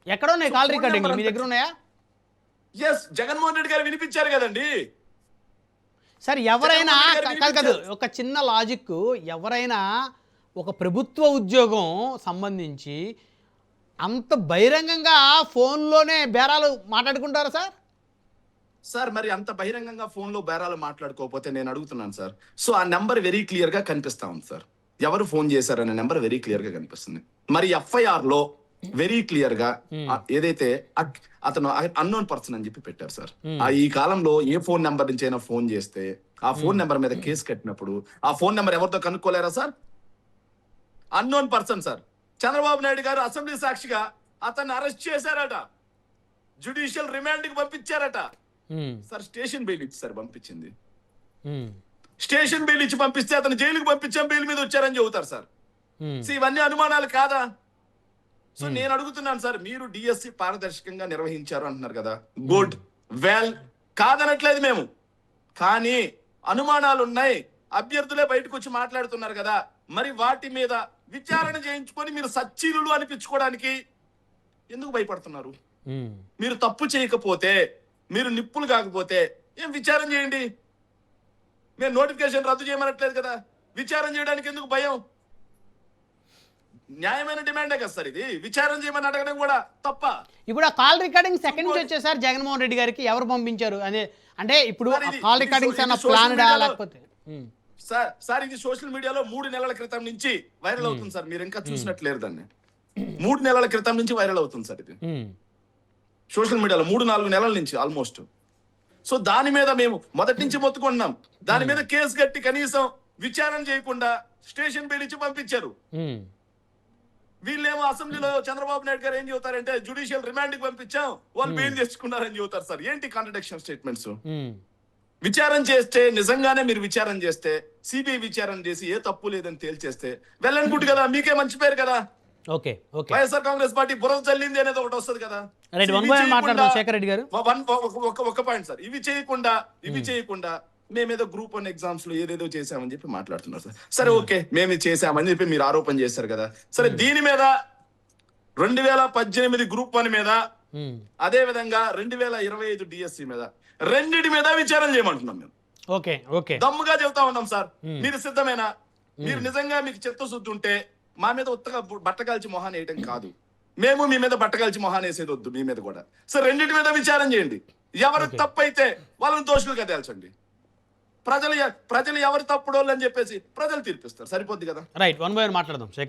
ఎక్కడ ఉన్నాయి కాల్ రికార్డింగ్లు మీ దగ్గర ఉన్నాయా? ఎస్, జగన్మోహన్ రెడ్డి గారు వినిపించారు కదండి. సార్ ఎవరైనా జగన్మోహన్ రెడ్డి గారు కాదు కాదు వినిపించారు. ఒక చిన్న లాజిక్, ఎవరైనా ఒక ప్రభుత్వ ఉద్యోగం సంబంధించి అంత బహిరంగంగా ఫోన్లోనే బేరాలు మాట్లాడుకుంటారా సార్? సార్ మరి అంత బహిరంగంగా ఫోన్ లో బేరాలు మాట్లాడుకోకపోతే నేను అడుగుతున్నాను సార్. సో ఆ నెంబర్ వెరీ క్లియర్ గా కనిపిస్తా ఉంది సార్. ఎవరు ఫోన్ చేశారనే నెంబర్ వెరీ క్లియర్ గా కనిపిస్తుంది. మరి ఎఫ్ఐఆర్ లో వెరీ క్లియర్ గా ఏదైతే అతను అన్నోన్ పర్సన్ అని చెప్పి పెట్టారు సార్. ఈ కాలంలో ఏ ఫోన్ నెంబర్ నుంచి అయినా ఫోన్ చేస్తే ఆ ఫోన్ నెంబర్ మీద కేసు కట్టినప్పుడు ఆ ఫోన్ నెంబర్ ఎవరితో కనుక్కోలేరా sir? Unknown person sir. Chandrababu Naidu గారు అసెంబ్లీ సాక్షిగా అతన్ని అరెస్ట్ చేశారట, జ్యుడిషియల్ రిమాండ్ కి పంపించారట సార్. స్టేషన్ బెయిల్ ఇచ్చి సార్ పంపించింది. స్టేషన్ బెయిల్ ఇచ్చి పంపిస్తే అతను జైలుకి పంపించాం, బెయిల్ మీద వచ్చారని చెబుతారు సార్. సో ఇవన్నీ అనుమానాలు కాదా? సో నేను అడుగుతున్నాను సార్, మీరు డిఎస్సి పారదర్శకంగా నిర్వహించారు అంటున్నారు కదా, గుడ్ వెల్, కాదనట్లేదు మేము. కానీ అనుమానాలు ఉన్నాయి, అభ్యర్థులే బయటకు వచ్చి మాట్లాడుతున్నారు కదా, మరి వాటి మీద విచారణ చేయించుకొని మీరు సచ్చీలులు అనిపించుకోవడానికి ఎందుకు భయపడుతున్నారు? మీరు తప్పు చేయకపోతే, మీరు నిప్పులు కాకపోతే ఏం విచారణ చేయండి. మేము నోటిఫికేషన్ రద్దు చేయమనట్లేదు కదా, విచారణ చేయడానికి ఎందుకు భయం? న్యాయమైన డిమాండే కదా సార్ ఇది. విచారణ చేయమని అడగడం కూడా తప్ప. ఇప్పుడు ఆ కాల్ రికార్డింగ్స్ ఎక్కడి నుంచి వచ్చేసారు జగన్మోహన్ రెడ్డి గారికి? ఎవరు పంపించారు అదే? అంటే ఇప్పుడు సార్ ఇది- కాల్ ఇది రికార్డింగ్స్ సో- అన్న ఇది సోషల్ ప్లాన్ మీడియాలో- లేకపోతే సార్ ఇది సోషల్ మీడియాలో 3 నెలల క్రితం నుంచి వైరల్ అవుతుంది సార్. మీరు ఇంకా చూసినట్లేరు దాన్ని. 3 నెలల క్రితం నుంచి వైరల్ అవుతుంది సార్ ఇది సోషల్ మీడియాలో, 3-4 నెలల నుంచి ఆల్మోస్ట్. సో దాని మీద మేము మొదటి నుంచి మొత్తుకుంటున్నాం. దాని మీద కేసు కట్టి కనీసం విచారణ చేయకుండా స్టేషన్ బెయిల్ ఇచ్చి పంపించారు. వీళ్ళేమో అసెంబ్లీలో చంద్రబాబు నాయుడు గారు ఏం చెబుతారంటే జ్యుడిషియల్ రిమాండ్ కి పంపించాం, వాళ్ళు బెయిల్ తెచ్చుకున్నారని చెబుతారు సార్. ఏంటి కాంట్రడిక్షన్ స్టేట్మెంట్స్? విచారణ చేస్తే, నిజంగానే మీరు విచారణ చేస్తే, సిబిఐ విచారణ చేసి ఏ తప్పు లేదని తేల్చేస్తే వెళ్ళని గుడ్ కదా, మీకే మంచి పేరు కదా. Okay okay YSR Congress party బురద చల్లింది అనేది ఒకటి వస్తుంది కదా. రైట్, వన్ ఇవి బై వన్ చేయకుండా- మాట్లాడదాం శేఖర్ రెడ్డి గారు. ఒక పాయింట్ సార్, ఇవి చేయకుండా మేమేదో గ్రూప్ 1 ఎగ్జామ్స్ లో ఏదేదో చేసామని చెప్పి మాట్లాడుతున్నారు సార్. సరే ఓకే, మేము ఇది చేసామని చెప్పి మీరు ఆరోపణ చేశారు కదా. సరే దీని మీద 2018 గ్రూప్ 1 మీద, అదే విధంగా 2025 డిఎస్సి మీద, రెండిటి మీద విచారణ చేయమంటున్నాం మేము. ఓకే ఓకే దమ్ముగా చెబుతా ఉన్నాం సార్. మీరు సిద్ధమేనా? మీరు నిజంగా మీకు చిత్తశుద్ధి ఉంటే మా మీద ఉత్తగా బట్టకాల్చి మొహాన్ని వేయటం కాదు, మేము మీ మీద బట్టకాల్చి మొహాన్ని వేసేది వద్దు, మీ మీద కూడా. సో రెండింటి మీద విచారణ చేయండి. ఎవరు తప్పైతే వాళ్ళని దోషులుగా తేల్చండి. ప్రజలు ఎవరు తప్పుడోళ్ళు అని చెప్పేసి ప్రజలు తీర్పిస్తారు, సరిపోద్ది కదా. రైట్, వన్ బై వన్ మాట్లాడదాం శేఖర్.